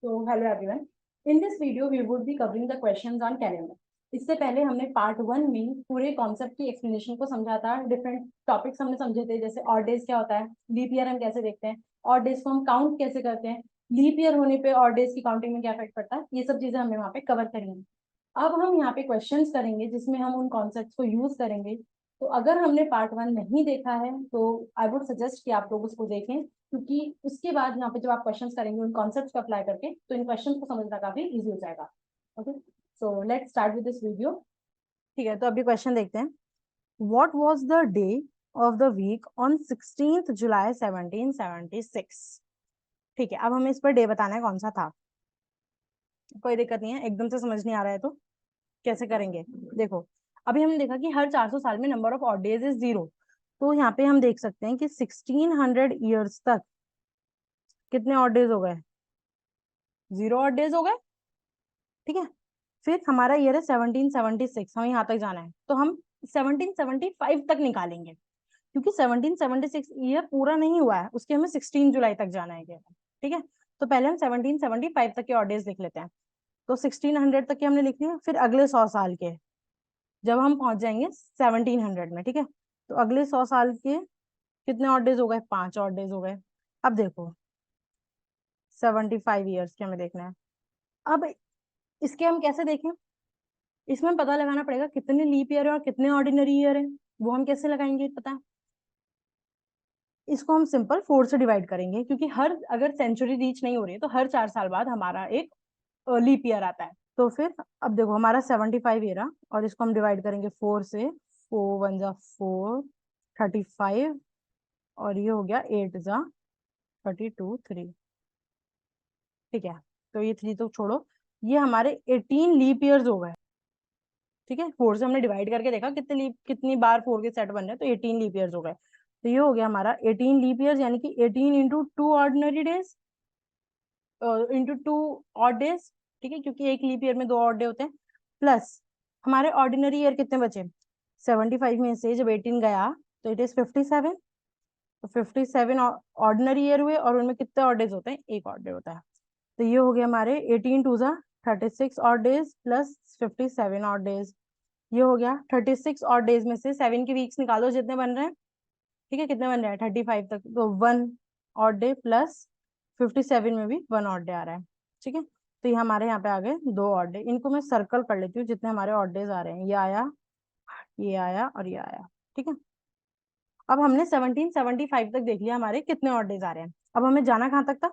So hello everyone. In this video we would be covering the questions on calendar. इससे पहले हमने part 1 में पूरे कॉन्सेप्ट की एक्सप्लेनेशन को समझा था। डिफरेंट टॉपिक्स हमने समझे थे, जैसे ऑड डेज क्या होता है, लीप ईयर हम कैसे देखते हैं, ऑड डेज को हम काउंट कैसे करते हैं, लीप ईयर होने पे ऑड डेज की काउंटिंग में क्या इफेक्ट पड़ता है, ये सब चीजें हमने वहाँ पे कवर करेंगे। अब हम यहाँ पे क्वेश्चंस करेंगे जिसमें हम उन कॉन्सेप्ट्स को यूज करेंगे। तो अगर हमने पार्ट 1 नहीं देखा है तो आई वुड सजेस्ट कि आप लोग उसको देखें, क्योंकि उसके बाद यहाँ पे जब आप क्वेश्चंस करेंगे उन कॉन्सेप्ट्स को अप्लाई करके, तो इन क्वेश्चंस को समझना काफी इजी हो जाएगा। Okay, so let's start with this video. ठीक है, तो अभी क्वेश्चन देखते हैं। What was the day of the week on 16th July 1776? ठीक है, अब हमें इस पर डे बताना है कौन सा था। कोई दिक्कत नहीं है, एकदम से समझ नहीं आ रहा है तो कैसे करेंगे। देखो, अभी हमने देखा कि हर 400 साल में number of odd days is 0। तो यहाँ पे हम देख सकते हैं कि 1600 ईयर्स तक कितने ऑड डेज हो गए, 0 ऑड डेज हो गए। ठीक है, फिर हमारा ईयर है 1776, हमें यहाँ तक जाना है, तो हम 1775 तक निकालेंगे, क्योंकि 1776 ईयर पूरा नहीं हुआ है, उसके हमें 16 जुलाई तक जाना है। ठीक है, तो पहले हम 1775 तक के ऑड डेज लिख लेते हैं। तो 1600 तक के हमने लिख लिया, फिर अगले 100 साल के जब हम पहुंच जाएंगे 1700 में, ठीक है, तो अगले 100 साल के कितने ऑड डेज हो गए, 5 ऑड डेज हो गए। अब देखो 75 ईयर्स के हमें देखना है। अब इसके हम कैसे देखें, इसमें पता लगाना पड़ेगा कितने लीप ईयर है और कितने ऑर्डिनरी ईयर है। वो हम कैसे लगाएंगे पता है, इसको हम सिंपल 4 से डिवाइड करेंगे, क्योंकि हर अगर सेंचुरी रीच नहीं हो रही है तो हर 4 साल बाद हमारा एक लीप ईयर आता है। तो फिर अब देखो हमारा 75 ईयर है, और इसको हम डिवाइड करेंगे 4 से। 4 1 जा 4, 35, और ये हो गया 8 जा 32 3। ठीक है, तो ये 3 तो छोड़ो, ये हमारे 18 लीप ईयर्स हो गए। ठीक है, 4 से हमने डिवाइड करके देखा कितनी बार 4 के सेट बन रहे हैं, तो 18 लीप ईयर्स हो गए। तो ये हो गया हमारा 18 लीप ईयर्स, यानी कि 18 into 2 ordinary days, into 2 odd days. ठीक है, क्योंकि एक लीप ईयर में 2 ऑड डे होते हैं, प्लस हमारे ऑर्डिनरी ईयर कितने बचे, 75 में से जब 18 गया तो इट इज 57। तो 57 ऑर्डिनरी ईयर हुए, और उनमें कितने ऑड डेज होते हैं, एक ऑड डे होता है। तो ये हो गया हमारे 18 टू जा 36 odd days plus 57 odd days. ये हो गया 36 ऑड डेज में से 7 के वीक्स निकालो जितने बन रहे हैं। ठीक है, कितने बन रहे हैं 35 तक, तो 1 ऑड डे प्लस 57 में भी 1 ऑड डे आ रहा है। ठीक है, तो ये हमारे यहाँ पे आ गए 2 ऑड डे। इनको मैं सर्कल कर लेती हूँ, जितने हमारे ऑड डेज आ रहे हैं, ये आया, ये आया और ये आया। ठीक है, अब हमने 1775 तक देख लिया हमारे कितने ऑड डेज आ रहे हैं। अब हमें जाना कहाँ तक था,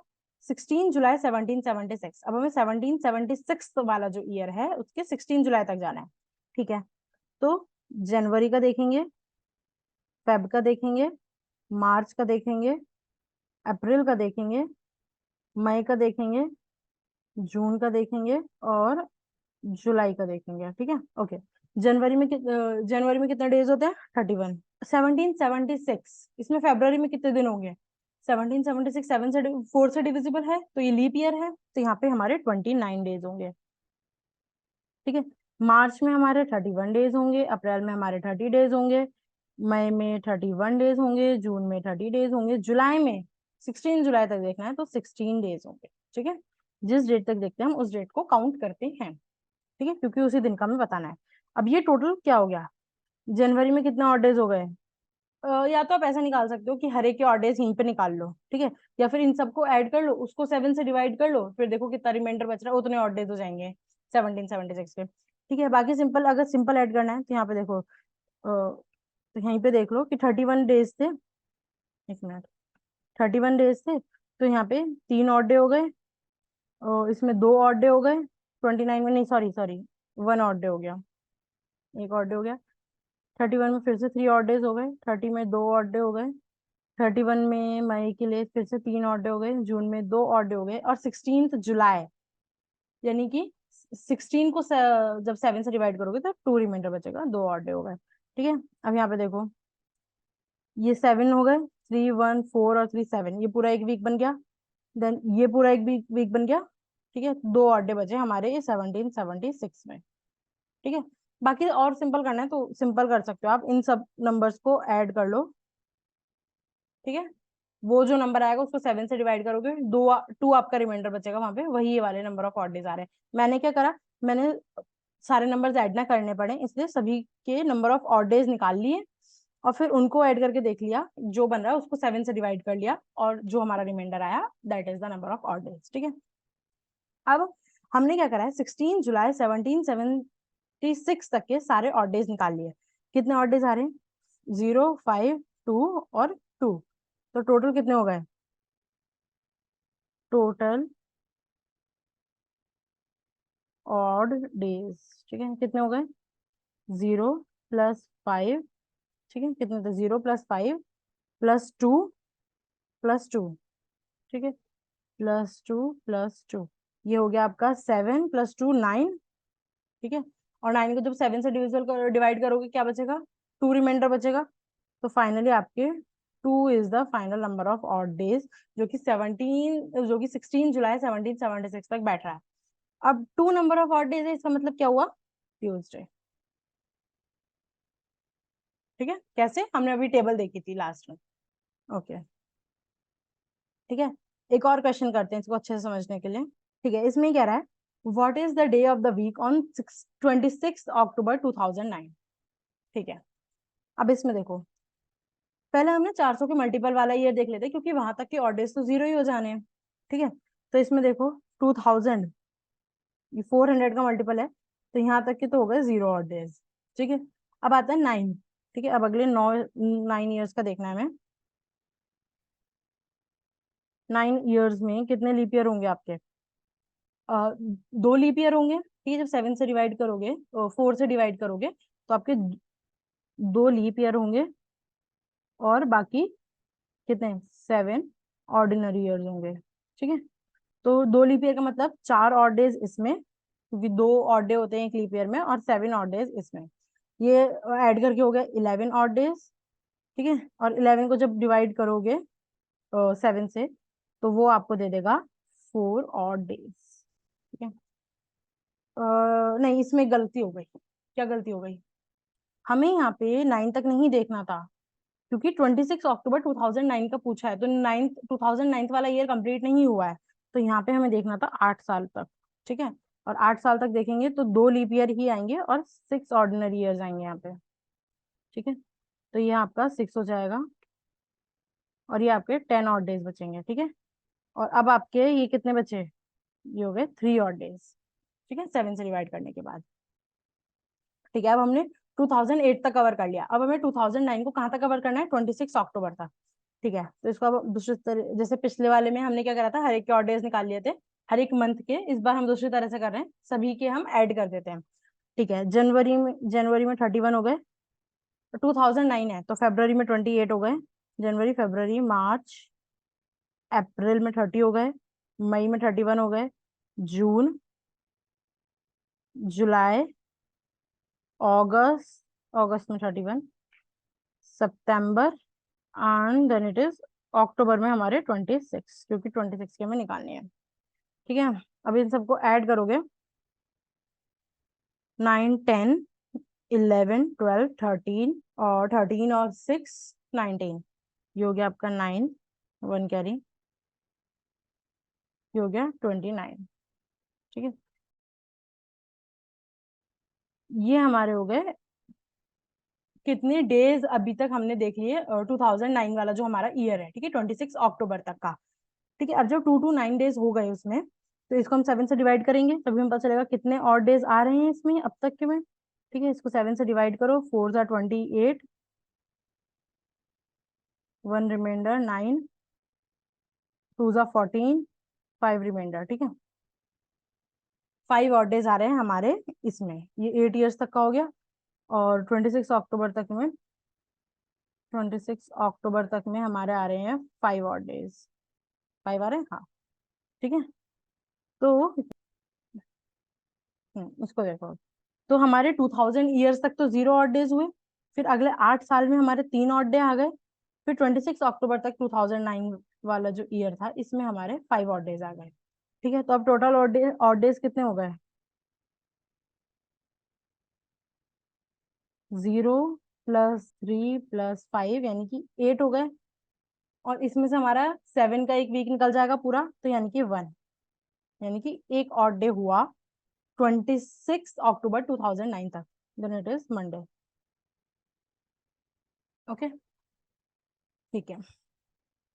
16 जुलाई 1776। अब हमें 1776 वाला जो ईयर है उसके 16 जुलाई तक जाना है। ठीक है, तो जनवरी का देखेंगे, फेब का देखेंगे, मार्च का देखेंगे, अप्रैल का देखेंगे, मई का देखेंगे, जून का देखेंगे, और जुलाई का देखेंगे। ठीक है, ओके। जनवरी में कितने डेज होते हैं, 31। 1776, इसमें फेब्रवरी में कितने दिन होंगे, 1776 7 से 4 से डिविजिबल है, तो ये लीप ईयर है, तो यहाँ पे हमारे 29 डेज होंगे। ठीक है, मार्च में हमारे 31 डेज होंगे, अप्रैल में हमारे 30 डेज होंगे, मई में 31 डेज होंगे, जून में 30 डेज होंगे, जुलाई में 16 जुलाई तक देखना है तो 16 डेज होंगे। ठीक है, जिस डेट तक देखते हैं हम उस डेट को काउंट करते हैं। ठीक है, क्योंकि उसी दिन का हमें बताना है। अब ये टोटल क्या हो गया, जनवरी में कितने ऑड डेज हो गए, या तो आप ऐसा निकाल सकते हो कि हर एक के ऑड डेज यहीं पे निकाल लो। ठीक है, या फिर इन सबको ऐड कर लो, उसको 7 से डिवाइड कर लो, फिर देखो कितना रिमाइंडर बच रहा है, उतने ऑड डेज हो जाएंगे 1776 के। ठीक है, बाकी सिंपल, अगर सिंपल ऐड करना है तो यहाँ पे देखो, तो यहीं पे देख लो कि 31 डेज थे, एक मिनट, 31 डेज थे, तो यहाँ पे 3 ऑड डे हो गए, और इसमें 2 ऑड डे हो गए, 29 में नहीं, सॉरी सॉरी, 1 ऑड डे हो गया, एक ऑड डे हो गया। 31 में फिर से 3 ऑड डेज हो गए, 30 में 2 ऑड डे हो गए, 31 में मई के लिए फिर से 3 ऑड डे हो गए, जून में 2 ऑड डे हो गए, और 16 जुलाई, यानी कि 16 को जब 7 से डिवाइड करोगे तो 2 रिमाइंडर बचेगा, 2 ऑड डे हो गए। ठीक है, अब यहाँ पे देखो, ये 7 हो गए, 3 1 4 और 3 7, ये पूरा एक वीक बन गया। देन ये पूरा एक वीक बन गया। ठीक है, 2 ऑड डे बचे हमारे 1776 में। ठीक है, बाकी और सिंपल करना है तो सिंपल कर सकते हो आप, इन सब नंबर्स को ऐड कर लो। ठीक है, वो जो नंबर आएगा उसको 7 से डिवाइड करोगे, 2 आपका रिमाइंडर बचेगा वहां पे, वही ये वाले नंबर ऑफ ऑड डेज आ रहे हैं। मैंने क्या करा, मैंने सारे नंबर्स ऐड ना करने पड़े इसलिए सभी के नंबर ऑफ ऑड डेज निकाल लिए, और फिर उनको ऐड करके देख लिया, जो बन रहा है उसको 7 से डिवाइड कर लिया, और जो हमारा रिमाइंडर आया that is the number of odd days. ठीक है, अब हमने क्या करा है, 16 जुलाई 1776 तक के सारे ऑड डेज निकाल लिए। कितने ऑड डेज आ रहे हैं, 0, 5, 2 और 2। तो टोटल कितने हो गए, टोटल ऑड डेज, ठीक है, कितने हो गए, 0 + 5, ठीक है, कितने थे, 0 + 5 + 2 + 2, ठीक है, +2 + 2, ये हो गया आपका 7 + 2 9, ठीक है। और 9 को जब 7 से डिवाइड करोगे क्या बचेगा, 2 रिमाइंडर बचेगा। तो फाइनली आपके 2 is the final number of odd days, जो कि 16 जुलाई 1776 तक बैठ रहा है। अब 2 नंबर ऑफ ऑड डेज है, इसका मतलब क्या हुआ, ट्यूसडे। ठीक है, कैसे, हमने अभी टेबल देखी थी लास्ट में। ओके, ठीक है, एक और क्वेश्चन करते हैं इसको अच्छे से समझने के लिए। ठीक है, इसमें क्या रहा है, what is the day of the week on 26 अक्टूबर 2009। ठीक है, अब इसमें देखो, पहले हमने 400 के मल्टीपल वाला ईयर देख लेते, क्योंकि वहां तक के ऑड डेज तो 0 ही हो जाने हैं। ठीक है, तो इसमें देखो 2000, ये 400 का मल्टीपल है, तो यहाँ तक के तो हो गए 0 ऑड डेज। ठीक है, अब आता है 9। ठीक है, अब अगले 9 ईयर्स का देखना है हमें। 9 ईयर्स में कितने लीप ईयर होंगे आपके, 2 लीप ईयर होंगे। ठीक है, जब 7 से डिवाइड करोगे, 4 से डिवाइड करोगे, तो आपके 2 लीप ईयर होंगे, और बाकी कितने, 7 ऑर्डिनरी ईयर्स होंगे। ठीक है, तो 2 लीप ईयर का मतलब 4 ऑड डेज इसमें, क्योंकि 2 ऑड डे होते हैं एक लीप ईयर में, और 7 ऑड डेज इसमें, ये ऐड करके हो गया 11 ऑड डेज। ठीक है, और 11 को जब डिवाइड करोगे 7 से, तो वो आपको दे देगा 4 ऑड डेज। ठीक है, नहीं, इसमें गलती हो गई। क्या गलती हो गई, हमें यहाँ पे 9 तक नहीं देखना था, क्योंकि 26 अक्टूबर 2009 का पूछा है, तो 2009 वाला ईयर कंप्लीट नहीं हुआ है, तो यहाँ पे हमें देखना था 8 साल तक। ठीक है, और 8 साल तक देखेंगे तो 2 लीप ईयर ही आएंगे और 6 ऑर्डिनरी ईयर्स आएंगे यहाँ पे। ठीक है, तो ये आपका 6 हो जाएगा, और ये आपके 10 ऑड डेज बचेंगे। ठीक है, और अब आपके ये कितने बचे, ये हो गए 3 ऑड डेज। ठीक है, 7 से डिवाइड करने के बाद। ठीक है, अब हमने 2008 तक कवर कर लिया, अब हमें 2009 को कहाँ तक कवर करना है, 26 अक्टूबर तक। ठीक है, तो इसको अब दूसरे तरह, जैसे पिछले वाले में हमने क्या करा था, हर एक के ऑड डेज निकाल लिए थे, हर एक मंथ के, इस बार हम दूसरी तरह से कर रहे हैं, सभी के हम ऐड कर देते हैं। ठीक है, जनवरी में 31 हो गए, 2009 है तो फरवरी में 28 हो गए, जनवरी फरवरी मार्च अप्रैल में 30 हो गए, मई में 31 हो गए, जून जुलाई अगस्त, अगस्त में 31, सितंबर, and then it is October में हमारे 26, क्योंकि 26 के हमें निकालनी है। ठीक है, अब इन सबको ऐड करोगे, 9, 10, 11, 12, 13, और 13 और 6 19, ये हो गया आपका 9, 1 कैरी, ये हो गया 29। ठीक है, ये हमारे हो गए कितने डेज अभी तक हमने देख लिए, 2009 वाला जो हमारा ईयर है, ठीक है, 26 अक्टूबर तक का। ठीक है, अब जब 2 to 9 डेज हो गए उसमें, तो इसको हम 7 से डिवाइड करेंगे, तभी हमें पता चलेगा कितने और डेज आ रहे हैं इसमें अब तक के में। ठीक है, इसको 7 से डिवाइड करो, 4 × 28, 1 रिमाइंडर 9, 2 × 14, 5 रिमाइंडर। ठीक है, 5 और डेज आ रहे हैं हमारे इसमें, ये 8 ईयर्स तक का हो गया, और 26 अक्टूबर तक में हमारे आ रहे हैं 5 और डेज, 5 आ रहे हैं, हाँ। ठीक है, तो इसको देखो, तो हमारे 2000 ईयर्स तक तो 0 ऑड डेज हुए, फिर अगले 8 साल में हमारे 3 ऑड डे आ गए, फिर 26 अक्टूबर तक 2009 वाला जो ईयर था इसमें हमारे 5 ऑड डेज आ गए। ठीक है, तो अब टोटल ऑड डेज कितने हो गए, 0 + 3 + 5 यानी कि 8 हो गए। और इसमें से हमारा 7 का एक वीक निकल जाएगा पूरा, तो यानी कि 1, यानी कि एक ऑड डे हुआ 26 अक्टूबर 2009 तक, then it is Monday. Okay, ठीक है।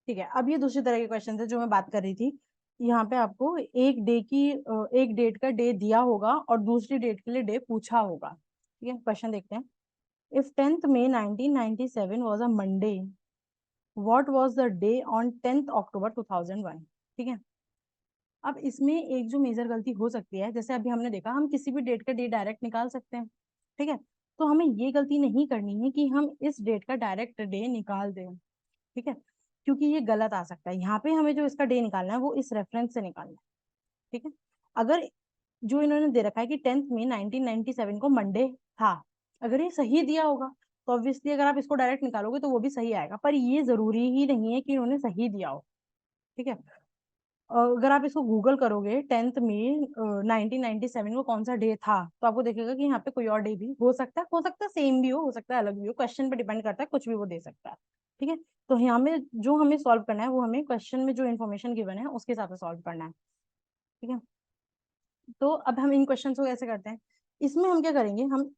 ठीक है, अब ये दूसरी तरह के क्वेश्चन है जो मैं बात कर रही थी। यहाँ पे आपको एक डे की एक डेट का डे दिया होगा और दूसरी डेट के लिए डे पूछा होगा। ठीक है, क्वेश्चन देखते हैं। If 10 May 1997 was a Monday, what was the day on 10 October 2001? ठीक है, अब इसमें एक जो मेजर गलती हो सकती है, जैसे अभी हमने देखा हम किसी भी डेट का डे डायरेक्ट निकाल सकते हैं। ठीक है, तो हमें ये गलती नहीं करनी है कि हम इस डेट का डायरेक्ट डे निकाल दें। ठीक है, क्योंकि ये गलत आ सकता है। यहाँ पे हमें जो इसका डे निकालना है वो इस रेफरेंस से निकालना है। ठीक है, अगर जो इन्होंने दे रखा है कि 10 मई 1997 को मंडे था, अगर ये सही दिया होगा तो ऑब्वियसली अगर आप इसको डायरेक्ट निकालोगे तो वो भी सही आएगा, पर ये जरूरी ही नहीं है कि इन्होंने सही दिया हो। ठीक है, अगर आप इसको गूगल करोगे 10 मई 1997 को कौन सा डे था, तो आपको देखेगा कि यहाँ पे कोई और डे भी हो सकता है सेम भी हो सकता है अलग भी हो, क्वेश्चन पे डिपेंड करता है, कुछ भी वो दे सकता है। ठीक है, तो यहाँ में जो हमें सॉल्व करना है वो हमें क्वेश्चन में जो इन्फॉर्मेशन गिवन है उसके हिसाब से सॉल्व करना है। ठीक है, तो अब हम इन क्वेश्चन को कैसे करते हैं, इसमें हम क्या करेंगे, हम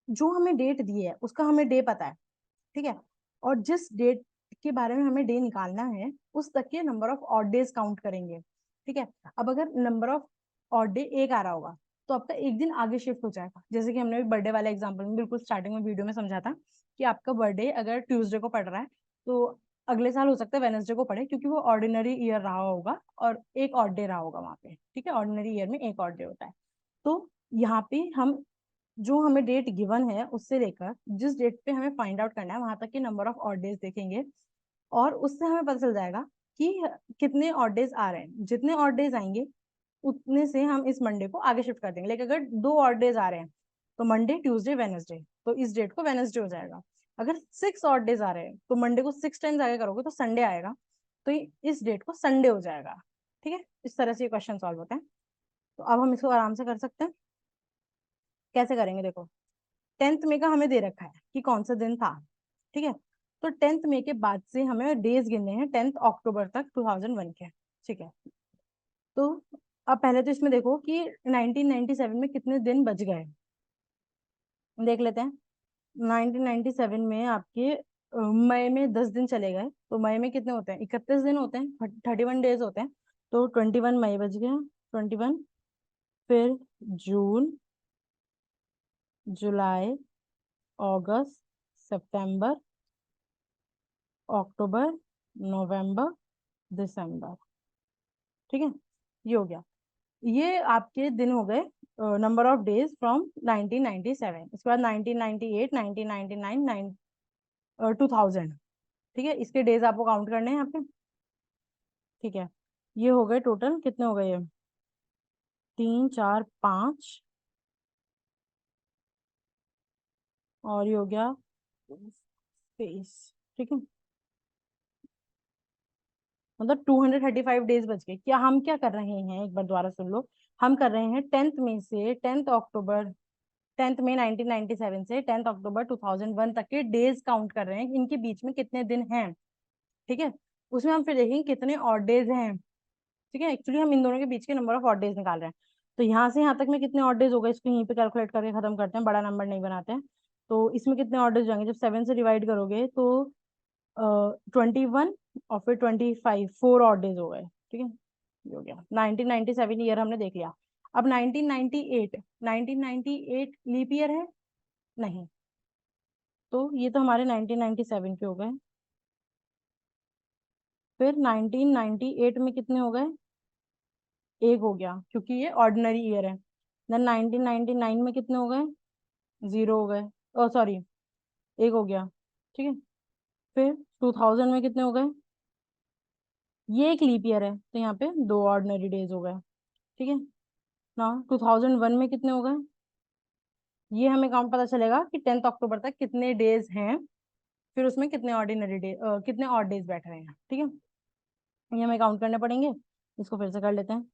जो हमें डेट दी है उसका हमें डे पता है। ठीक है, और जिस डेट के बारे में हमें डे निकालना है उस तक के number of odd days count करेंगे। ठीक है, अब अगर नंबर ऑफ ऑड डे एक आ रहा होगा तो आपका एक दिन आगे शिफ्ट हो जाएगा, जैसे कि हमने बर्थडे वाले एग्जांपल में बिल्कुल स्टार्टिंग में वीडियो में समझा था कि आपका बर्थडे अगर ट्यूसडे को पड़ रहा है तो अगले साल हो सकता है वेनसडे को पड़े, क्योंकि वो ऑर्डिनरी ईयर रहा होगा और एक ऑड डे रहा होगा वहां पे। ठीक है, ऑर्डिनरी ईयर में एक ऑड डे होता है। तो यहाँ पे हम जो हमें डेट गिवन है उससे लेकर जिस डेट पे हमें फाइंड आउट करना है वहां तक के नंबर ऑफ ऑड डेज देखेंगे, और उससे हमें पता चल जाएगा कि कितने ऑड डेज आ रहे हैं। जितने ऑड डेज आएंगे उतने से हम इस मंडे को आगे शिफ्ट कर देंगे। लेकिन अगर 2 ऑड डेज आ रहे हैं तो मंडे ट्यूसडे वेनसडे, तो इस डेट को वेनसडे हो जाएगा। अगर 6 ऑड डेज आ रहे हैं तो मंडे को 6 टाइम्स आगे करोगे तो संडे आएगा, तो इस डेट को संडे हो जाएगा। ठीक है, इस तरह से ये क्वेश्चन सॉल्व होते हैं। तो अब हम इसको आराम से कर सकते हैं। कैसे करेंगे, देखो 10 मई का हमें दे रखा है कि कौन सा दिन था। ठीक है, तो 10 मई के बाद से हमें डेज गिनने हैं 10 अक्टूबर तक 2001 के। ठीक है, तो अब पहले तो इसमें देखो कि 1997 में कितने दिन बच गए, देख लेते हैं। 1997 में आपके मई में 10 दिन चले गए, तो मई में कितने होते हैं, 31 दिन होते हैं, 31 डेज होते हैं। तो 21 मई बच गया, 21, फिर जून, जुलाई, अगस्त, सितंबर, अक्टूबर, नवंबर, दिसंबर। ठीक है, ये हो गया। ये आपके दिन हो गए, नंबर ऑफ डेज फ्रॉम 1997। इसके बाद 1998, 1999, 2000। ठीक है, इसके डेज आपको काउंट करने हैं यहाँ पे। ठीक है, ये हो गए टोटल कितने हो गए, ये 3 4 5, और ये हो गया स्पेस। ठीक है, मतलब 235 डेज बच गए। क्या हम क्या कर रहे हैं, एक बार दोबारा सुन लो। हम कर रहे हैं 10 मई से 10 अक्टूबर, 10 मई 1997 से 10 अक्टूबर 2001 तक के डेज काउंट कर रहे हैं, इनके बीच में कितने दिन हैं। ठीक है, उसमें हम फिर देखेंगे कितने ऑड डेज हैं। ठीक है, एक्चुअली हम इन दोनों के बीच के नंबर ऑफ ऑड डेज निकाल रहे हैं। तो यहाँ से यहाँ तक में कितने ऑड डेज हो गए, इसको यहीं पे कैलकुलेट करके खत्म करते हैं, बड़ा नंबर नहीं बनाते हैं। तो इसमें कितने ऑड डेज जाएंगे, जब 7 से डिवाइड करोगे तो 21, और फिर 25, 4 ऑड डेज हो गए। ठीक है, ये हो गया 1997 ईयर हमने देख लिया। अब 1998, 1998 लीप ईयर है नहीं, तो ये तो हमारे 1997 के हो गए। फिर 1998 में कितने हो गए, एक हो गया क्योंकि ये ऑर्डिनरी ईयर है। देन 1999 में कितने हो गए, 0 हो गए, ओ सॉरी, एक हो गया। ठीक है, फिर 2000 में कितने हो गए, ये एक लीप ईयर है तो यहाँ पे 2 ऑर्डिनरी डेज हो गए। ठीक है ना, 2001 में कितने हो गए, ये हमें काउंट पता चलेगा कि 10 अक्टूबर तक कितने डेज हैं, फिर उसमें कितने ऑर्डिनरी डे कितने ऑड डेज बैठ रहे हैं। ठीक है, ये हमें काउंट करने पड़ेंगे। इसको फिर से कर लेते हैं।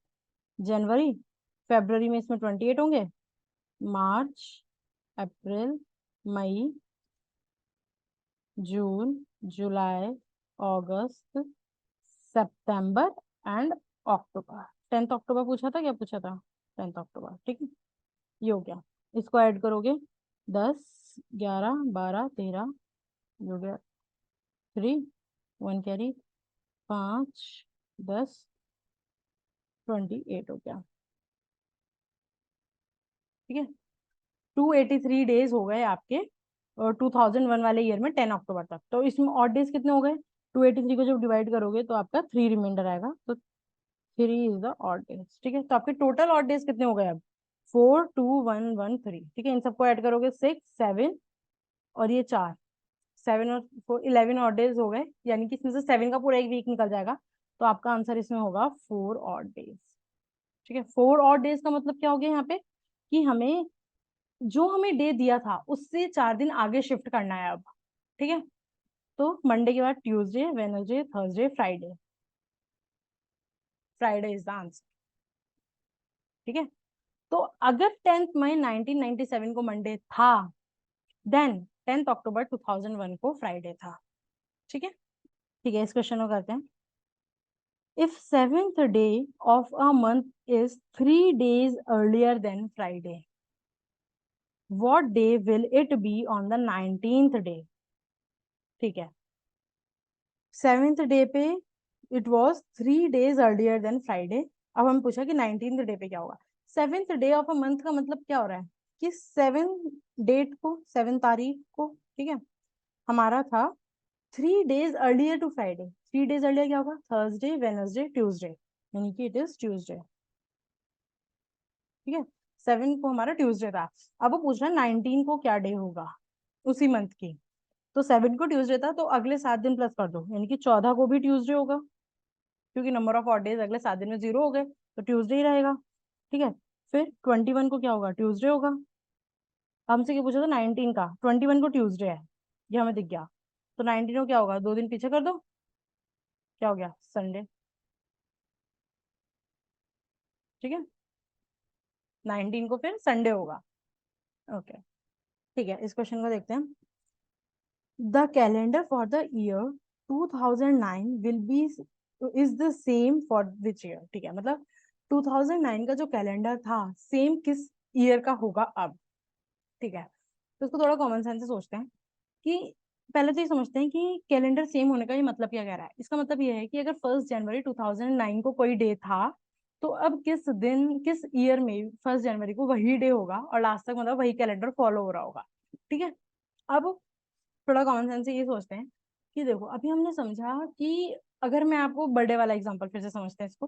जनवरी, फेब्रवरी में इसमें 28 होंगे, मार्च, अप्रैल, मई, जून, जुलाई, अगस्त, सितंबर एंड अक्टूबर। 10 अक्टूबर पूछा था, क्या पूछा था? 10 अक्टूबर, ठीक है। ये हो गया। इसको ऐड करोगे, 10, 11, 12, 13, ये हो गया 3, 1 कैरी, 5, 10, 28 हो गया, ठीक है। 283 डेज हो गए आपके, और 2001 वाले ईयर में 10 अक्टूबर तक। तो इसमें ऑड डेज कितने हो गए? 283 को जब डिवाइड करोगे तो आपका 3 रिमाइंडर आएगा, तो 3 इज द ऑड डेज, ठीक है। तो आपके टोटल ऑड डेज कितने हो गए अब? 4, 2, 1, 1, 3, ठीक है। इन सबको ऐड करोगे, 6, 7, और ये 4, 7 और 4, 11 ऑड डेज हो गए, यानी कि इसमें से 7 का पूरा एक वीक निकल जाएगा। तो आपका आंसर इसमें होगा 4 ऑड डेज, ठीक है। 4 ऑड डेज का मतलब क्या हो गया यहाँ पे, कि हमें जो हमें डे दिया था उससे 4 दिन आगे शिफ्ट करना है अब, ठीक है। तो मंडे के बाद Tuesday, Wednesday, Thursday, Friday. Friday is the answer, ठीक है। तो अगर 10 मई 1997 को मंडे था, देन 10 अक्टूबर 2001 को फ्राइडे था, ठीक है। ठीक है, इस क्वेश्चन को करते हैं। If seventh day of a month is 3 days earlier than Friday, what day will it be on the 19th day? ठीक है, सेवेंथ डे पे it was 3 days earlier than Friday. अब हम पूछा कि 19th डे पे क्या होगा। Seventh day of a month का मतलब क्या हो रहा है, कि 7 डेट को, 7 तारीख को, ठीक है, हमारा था 3 days earlier to Friday. 3 days earlier क्या होगा? थर्सडे, वेनसडे, ट्यूसडे, यानी कि इट इज ट्यूसडे, ठीक है। 7 को हमारा ट्यूसडे था। अब वो पूछ रहा है 19 को क्या डे होगा उसी मंथ की। तो 7 को ट्यूसडे था, तो अगले 7 दिन प्लस कर दो, यानी कि 14 को भी ट्यूसडे होगा, क्योंकि नंबर ऑफ ऑड डेज अगले 7 दिन में 0 हो गए, तो ट्यूसडे ही रहेगा, ठीक है। फिर 21 को क्या होगा? ट्यूसडे होगा। हमसे क्या पूछा था? 19 का, 21 को ट्यूसडे है, ये हमें दिख गया। तो 19 को क्या होगा? 2 दिन पीछे कर दो, क्या हो गया? संडे, ठीक है। 19 को फिर संडे होगा, ओके, ठीक है। इस क्वेश्चन को देखते हैं। The calendar for the year 2009 will be is the same for which year? ठीक है, मतलब 2009 का जो कैलेंडर था सेम किस ईयर का होगा अब, ठीक है। तो इसको थोड़ा कॉमन सेंस से सोचते हैं, कि पहले तो ये समझते हैं कि कैलेंडर सेम होने का ये मतलब क्या कह रहा है। इसका मतलब ये है कि अगर 1 जनवरी 2009 को कोई डे था, तो अब किस दिन, किस ईयर में 1 जनवरी को वही डे होगा, और लास्ट तक मतलब वही कैलेंडर फॉलो हो रहा होगा, ठीक है। अब थोड़ा कॉमन सेंस से ये सोचते हैं कि देखो, अभी हमने समझा कि अगर मैं आपको बर्थडे वाला एग्जांपल फिर से समझते हैं इसको,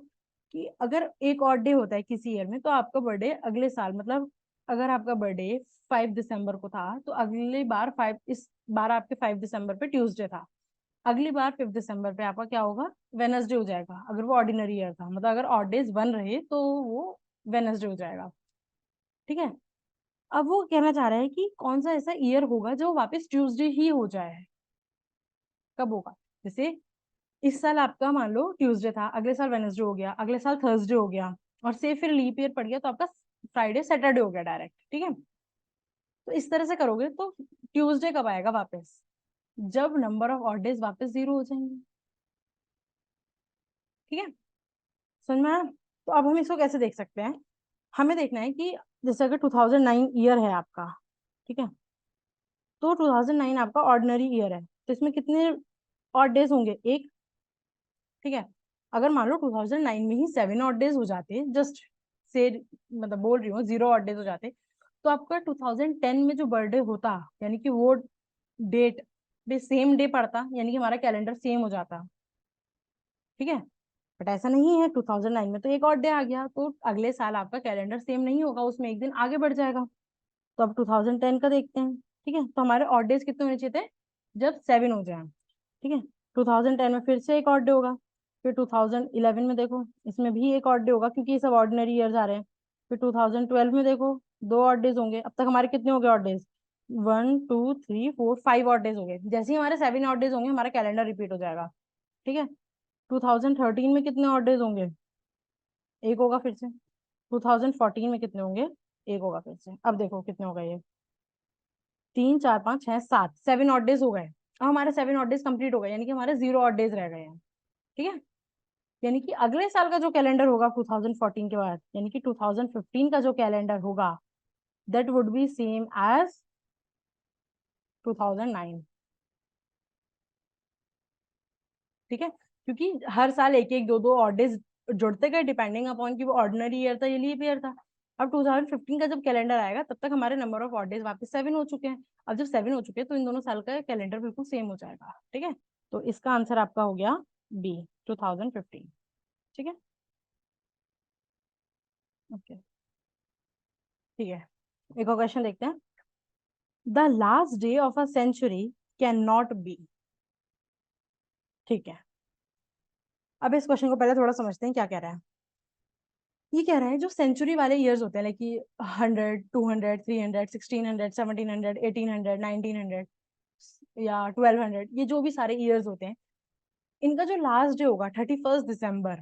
कि अगर एक और डे होता है किसी ईयर में, तो आपका बर्थडे अगले साल, मतलब अगर आपका बर्थडे 5 दिसंबर को था, तो अगली बार 5, इस बार आपके 5 दिसंबर पे ट्यूसडे था, अगली बार 5 दिसंबर पे आपका क्या होगा? वेनसडे हो जाएगा, अगर वो ऑर्डिनरी ईयर था, मतलब अगर ऑड डेज बन रहे तो वो वेनसडे हो जाएगा, ठीक है। अब वो कहना चाह रहा है कि कौन सा ऐसा ईयर होगा जो वापस ट्यूसडे ही हो जाए, कब होगा? जैसे इस साल आपका मान लो ट्यूसडे था, अगले साल वेनसडे हो गया, अगले साल थर्सडे हो गया, और से फिर लीप ईयर पड़ गया तो आपका फ्राइडे सैटरडे हो गया डायरेक्ट, ठीक है। तो इस तरह से करोगे तो ट्यूसडे कब आएगा वापस? जब नंबर ऑफ ऑड डेज वापस 0 हो जाएंगे, ठीक है। समझ में आया? तो अब हम इसको कैसे देख सकते हैं? हमें देखना है कि जैसे अगर 2009 ईयर है आपका, ठीक है, तो 2009 आपका ऑर्डिनरी ईयर है, तो इसमें कितने ऑड डेज होंगे? एक, ठीक है। अगर मान लो 2009 में ही 7 ऑड डेज हो जाते, जस्ट से, मतलब बोल रही हूँ 0 ऑड डेज हो जाते, तो आपका 2010 में जो बर्थडे होता, यानी कि वो डेट भी सेम डे पड़ता, यानी कि हमारा कैलेंडर सेम हो जाता, ठीक है। बट ऐसा नहीं है, 2009 में तो एक और डे आ गया, तो अगले साल आपका कैलेंडर सेम नहीं होगा, उसमें एक दिन आगे बढ़ जाएगा। तो अब 2010 का देखते हैं, ठीक है। तो हमारे ऑड डेज कितने होने चाहिए थे? जब 7 हो जाए, ठीक है। 2010 में फिर से एक ऑड डे होगा, फिर 2011 में देखो, इसमें भी एक ऑड डे होगा, क्योंकि ये सब ऑर्डिनरी ईयर्स आ रहे हैं। फिर 2012 में देखो, 2 ऑड डेज होंगे। अब तक हमारे कितने हो गए ऑड डेज? 1, 2, 3, 4, 5 ऑड डेज हो गए। जैसे ही हमारे 7 ऑड डेज होंगे, हमारा कैलेंडर रिपीट हो जाएगा, ठीक है। 2013 में कितने ऑड डेज होंगे? एक होगा फिर से। 2014 में कितने होंगे? एक होगा फिर से। अब देखो कितने हो गए ये, 3, 4, 5, 6, 7, 7 ऑड डेज हो गए। अब हमारे 7 ऑड डेज कंप्लीट हो गए, यानी कि हमारे 0 ऑड डेज रह गए हैं। ठीक है, यानी कि अगले साल का जो कैलेंडर होगा 2014 के बाद, यानी कि 2015 का जो कैलेंडर होगा, that would be same as 2009। ठीक है, क्योंकि हर साल एक एक दो दो ऑड डेज जुड़ते गए, डिपेंडिंग अपॉन कि वो ऑर्डिनरी ईयर था या लीप ईयर था। अब 2015 का जब कैलेंडर आएगा तब तक हमारे नंबर ऑफ ऑड डेज वापस 7 हो चुके हैं। अब जब 7 हो चुके हैं तो इन दोनों साल का कैलेंडर बिल्कुल सेम हो जाएगा। ठीक है, तो इसका आंसर आपका हो गया बी, 2015। ठीक है, ओके, ठीक है, एक और क्वेश्चन देखते हैं। The last day of a century can not be. ठीक है, अब इस क्वेश्चन को पहले थोड़ा समझते हैं क्या कह रहा है। ये कह रहा है जो सेंचुरी वाले ईयर्स होते हैं, लाइक कि 100, 200, 300, 1600, 1700, 1800, 1900 या 1200, ये जो भी सारे ईयर्स होते हैं, इनका जो लास्ट डे होगा 31 दिसंबर,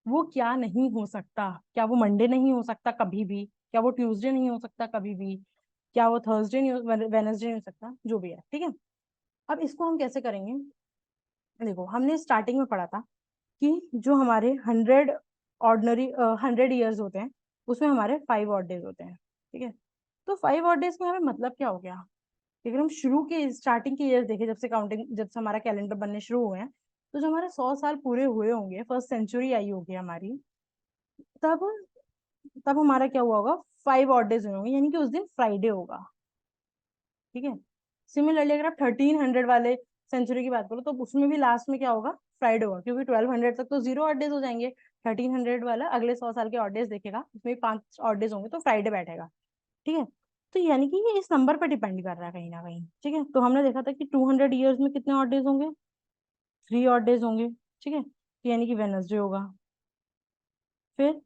वो क्या नहीं हो सकता? क्या वो मंडे नहीं हो सकता कभी भी? क्या वो ट्यूसडे नहीं हो सकता कभी भी? क्या वो थर्सडे नहीं, वेनसडे नहीं हो सकता? जो भी है, ठीक है। अब इसको हम कैसे करेंगे? देखो, हमने स्टार्टिंग में पढ़ा था कि जो हमारे 100 ईयर्स होते हैं, उसमें हमारे 5 ऑड डेज होते हैं। ठीक है, तो 5 ऑड डेज में हमें मतलब क्या हो गया? अगर हम शुरू के स्टार्टिंग के ईयर्स देखें, जब से काउंटिंग, जब से हमारा कैलेंडर बनने शुरू हुए हैं, तो जो हमारे 100 साल पूरे हुए होंगे, फर्स्ट सेंचुरी आई होगी हमारी, तब तब हमारा क्या हुआ होगा? 5 ऑड डेज हुए होंगे, यानी कि उस दिन फ्राइडे होगा। ठीक है, सिमिलरली अगर आप 1300 वाले सेंचुरी की बात करो तो उसमें भी लास्ट में क्या होगा? फ्राइडे होगा, क्योंकि 1200 तक तो 0 ऑड डेज हो जाएंगे। 1300 वाला अगले 100 साल के ऑड डेज देखेगा, उसमें भी 5 ऑड डेज होंगे, तो फ्राइडे बैठेगा। ठीक है, तो यानी कि ये इस नंबर पर डिपेंड कर रहा है कहीं ना कहीं। ठीक है, तो हमने देखा था कि 200 ईयर्स में कितने ऑड डेज होंगे? 3 ऑड डेज होंगे। ठीक है, तो यानी कि वेनसडे होगा। फिर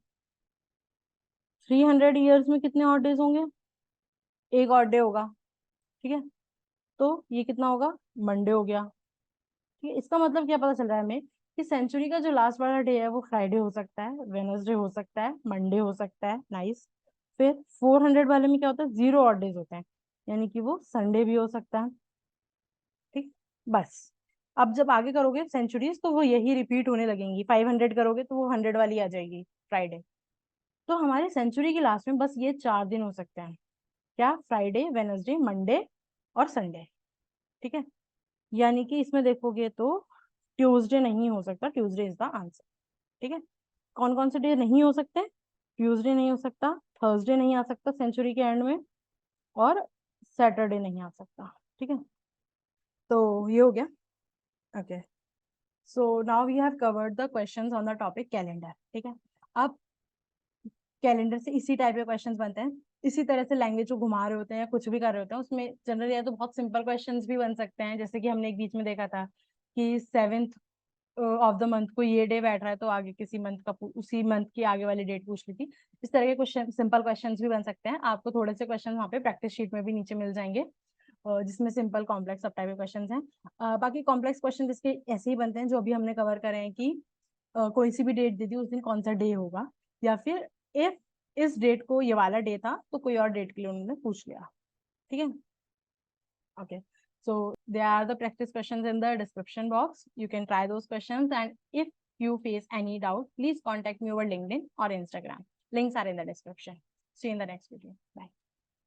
300 ईयर्स में कितने ऑड डेज होंगे? एक ऑड डे होगा। ठीक है, तो ये कितना होगा? मंडे हो गया। ठीक है, इसका मतलब क्या पता चल रहा है हमें कि सेंचुरी का जो लास्ट वाला डे है वो फ्राइडे हो सकता है, वेनसडे हो सकता है, मंडे हो सकता है। नाइस। फिर 400 वाले में क्या होता है? 0 ऑड डेज होते हैं, यानी कि वो संडे भी हो सकता है। ठीक, बस। अब जब आगे करोगे सेंचुरीज तो वो यही रिपीट होने लगेंगी। 500 करोगे तो वो 100 वाली आ जाएगी, फ्राइडे। तो हमारे सेंचुरी के लास्ट में बस ये 4 दिन हो सकते हैं। क्या? फ्राइडे, वेनसडे, मंडे और संडे। ठीक है, यानी कि इसमें देखोगे तो ट्यूसडे नहीं हो सकता। Tuesday is the answer. ठीक है, कौन कौन से डे नहीं हो सकते? ट्यूसडे नहीं हो सकता, थर्सडे नहीं आ सकता सेंचुरी के एंड में, और सैटरडे नहीं आ सकता। ठीक है, तो ये हो गया। Okay, so now we have covered the questions on the topic calendar. ठीक है, अब कैलेंडर से इसी टाइप के क्वेश्चंस बनते हैं, इसी तरह से लैंग्वेज को घुमा रहे होते हैं या कुछ भी कर रहे होते हैं, उसमें जनरली या तो बहुत सिंपल क्वेश्चंस भी बन सकते हैं, जैसे कि हमने एक बीच में देखा था कि 7th ऑफ द मंथ को ये डे बैठ रहा है, तो आगे किसी मंथ का उसी मंथ की आगे वाली डेट पूछ ली थी। इस तरह के क्वेश्चन, सिंपल क्वेश्चंस भी बन सकते हैं। आपको थोड़े से क्वेश्चन वहाँ पे प्रैक्टिस शीट में भी नीचे मिल जाएंगे, जिसमें सिंपल, कॉम्प्लेक्स, सब टाइप के क्वेश्चन हैं। बाकी कॉम्प्लेक्स क्वेश्चन इसके ऐसे ही बनते हैं जो अभी हमने कवर करे हैं, कि कोई सी भी डेट दे दी, उस दिन कौन सा डे होगा, या फिर इफ इस डेट को ये वाला डे था तो कोई और डेट के लिए उन्होंने पूछ लिया। ठीक है, okay, so there are the practice questions in the description box. You can try those questions, and if you face any doubt, please contact me over LinkedIn or Instagram. Links are in the description. See you in the next video. Bye.